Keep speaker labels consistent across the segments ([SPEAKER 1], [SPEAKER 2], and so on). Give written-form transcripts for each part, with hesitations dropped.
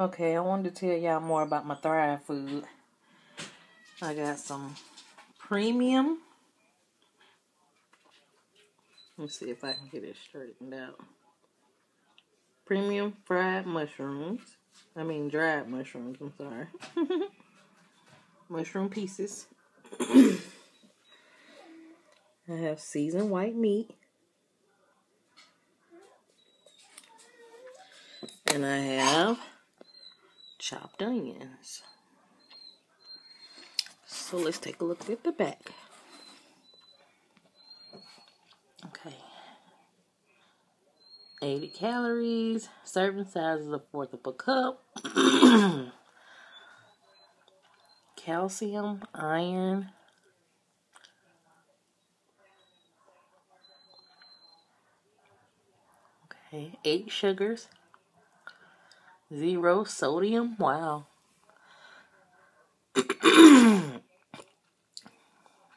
[SPEAKER 1] Okay, I wanted to tell y'all more about my Thrive food. I got some premium. Let's see if I can get it straightened out. Premium fried mushrooms. Dried mushrooms, I'm sorry. Mushroom pieces. I have seasoned white meat. And I have chopped onions. So let's take a look at the back. Okay. 80 calories. Serving size is 1/4 of a cup. Calcium, iron. Okay. 8 sugars. 0 sodium. Wow.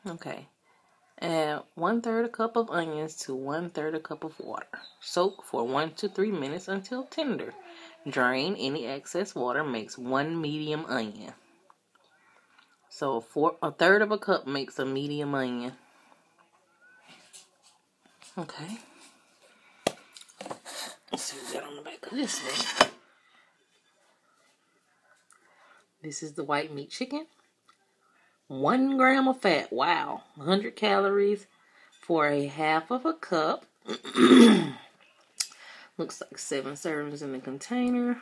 [SPEAKER 1] Okay. Add 1/3 a cup of onions to 1/3 a cup of water. Soak for 1 to 3 minutes until tender. Drain any excess water. Makes 1 medium onion. So 1/3 of a cup makes a medium onion. Okay. Let's see what we got on the back of this one. This is the white meat chicken. 1 gram of fat. Wow. 100 calories for a 1/2 of a cup. Looks like 7 servings in the container.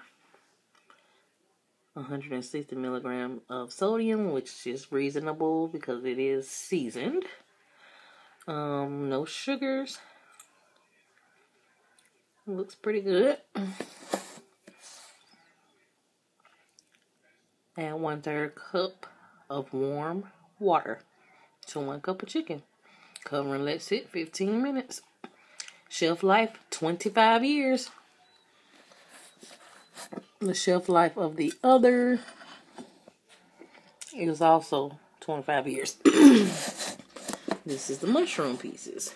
[SPEAKER 1] 160 milligrams of sodium, which is reasonable because it is seasoned. No sugars. Looks pretty good. Add 1/3 cup of warm water to 1 cup of chicken. Cover and let sit 15 minutes. Shelf life 25 years. The shelf life of the other is also 25 years. This is the mushroom pieces.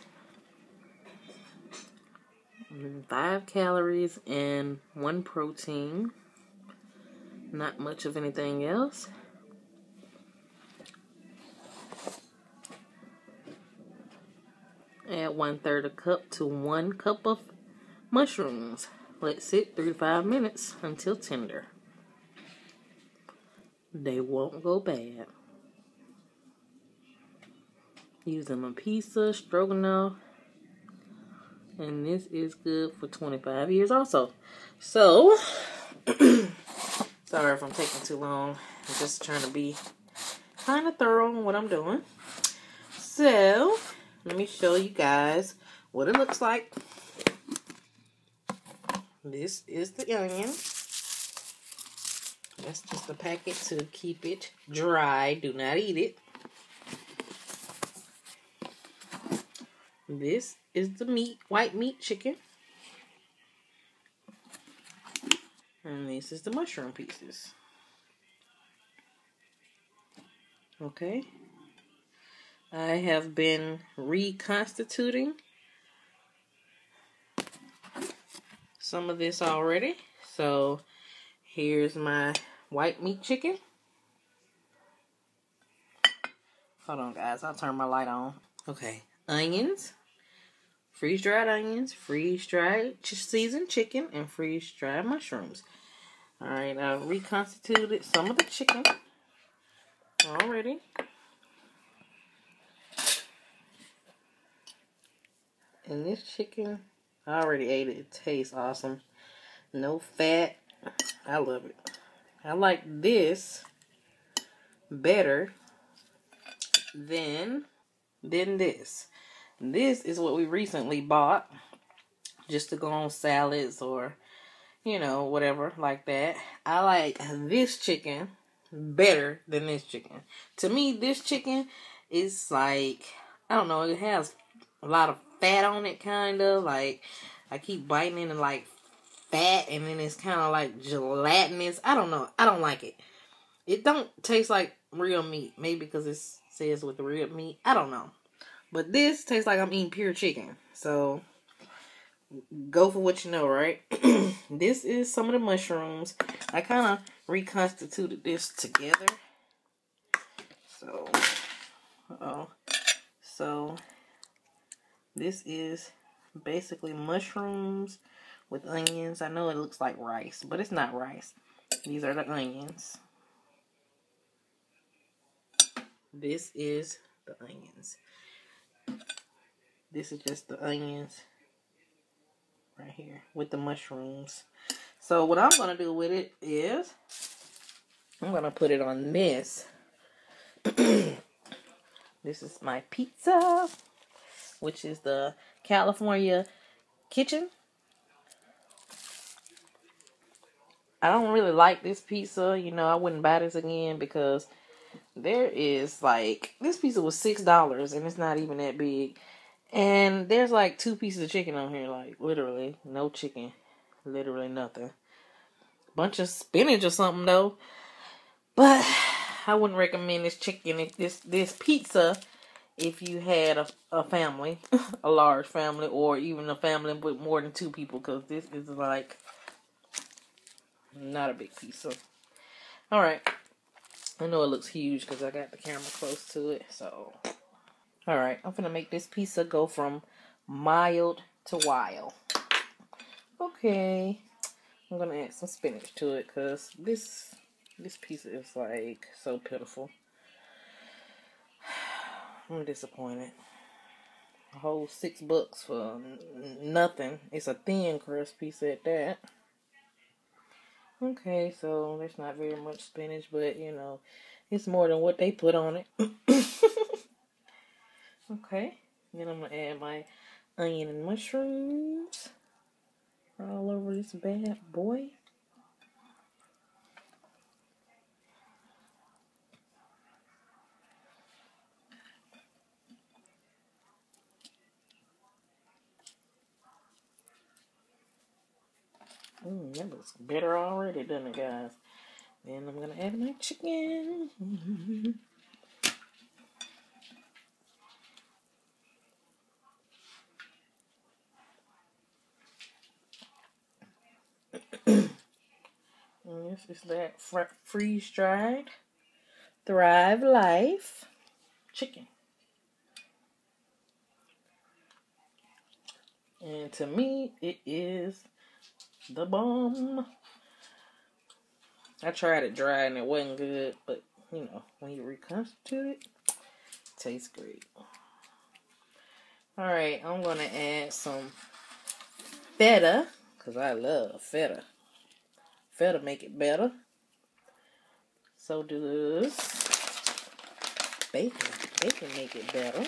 [SPEAKER 1] 5 calories and 1 protein. Not much of anything else. Add 1/3 a cup to 1 cup of mushrooms. Let sit 3 to 5 minutes until tender. They won't go bad. Use them on pizza, stroganoff, and this is good for 25 years also. So, sorry if I'm taking too long. I'm just trying to be kind of thorough on what I'm doing. So, let me show you guys what it looks like. This is the onion. That's just a packet to keep it dry. Do not eat it. This is the meat, white meat chicken. And this is the mushroom pieces. Okay. I have been reconstituting some of this already. So here's my white meat chicken. Hold on, guys. I'll turn my light on. Okay. Onions. Freeze-dried onions. Freeze-dried seasoned chicken. And freeze-dried mushrooms. Alright. I reconstituted some of the chicken already. And this chicken, I already ate it. It tastes awesome. No fat. I love it. I like this better than this. This is what we recently bought just to go on salads or, whatever like that. I like this chicken better than this chicken. To me, this chicken is like, I don't know, it has a lot of fat on it, kind of. Like, I keep biting into, like, fat, and then it's kind of, like, gelatinous. I don't know. I don't like it. It don't taste like real meat. Maybe because it says with the real meat. I don't know. But this tastes like I'm eating pure chicken. So, go for what you know, right? This is some of the mushrooms. I kind of reconstituted this together. So, so this is basically mushrooms with onions. I know it looks like rice, but it's not rice. These are the onions. This is the onions. This is just the onions right here with the mushrooms. So what I'm going to do with it is I'm going to put it on this. This is my pizza, which is the California Kitchen. I don't really like this pizza. You know, I wouldn't buy this again because there is like, this pizza was $6 and it's not even that big. And there's like 2 pieces of chicken on here, like literally no chicken, literally nothing. Bunch of spinach or something though. But I wouldn't recommend this chicken, this pizza, if you had a family, a large family, or even a family with more than 2 people, because this is like not a big pizza. All right, I know it looks huge because I got the camera close to it. So, all right, I'm gonna make this pizza go from mild to wild. Okay, I'm gonna add some spinach to it because this pizza is like so pitiful. I'm disappointed. A whole $6 for nothing. It's a thin crust pizza at that. Okay, so there's not very much spinach, but you know, it's more than what they put on it. Okay, then I'm gonna add my onion and mushrooms all over this bad boy. That looks better already, doesn't it, guys? Then I'm gonna add my chicken. This is that freeze-dried Thrive Life chicken. And to me, it is the bomb. I tried it dry and it wasn't good, but you know, when you reconstitute it, it tastes great. Alright, I'm going to add some feta, because I love feta. Feta make it better. So does bacon. Bacon make it better.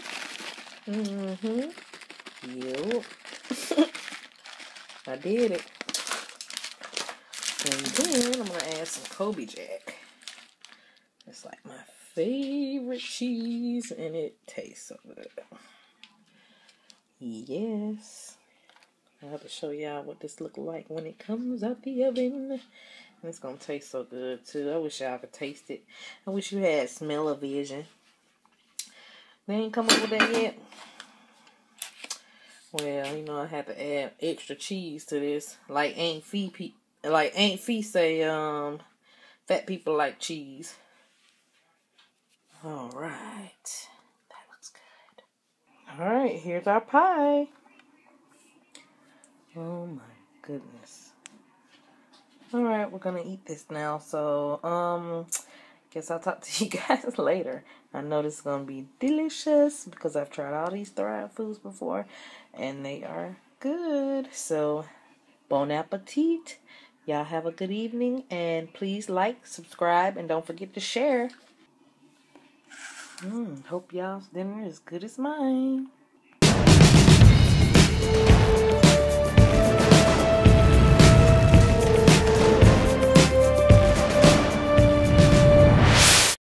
[SPEAKER 1] Yup. I did it. And then I'm going to add some Colby Jack. It's like my favorite cheese, and it tastes so good. Yes. I have to show y'all what this looks like when it comes out the oven. And it's going to taste so good, too. I wish y'all could taste it. I wish you had smell-o-vision. They ain't come up with that yet. Well, you know, I have to add extra cheese to this. Like Aunt Fee say, fat people like cheese. All right. That looks good. All right, here's our pie. Oh my goodness. All right, we're gonna eat this now. So, guess I'll talk to you guys later. I know this is gonna be delicious because I've tried all these Thrive foods before, and they are good. So, bon appetit. Y'all have a good evening, and please like, subscribe, and don't forget to share. Hope y'all's dinner is good as mine.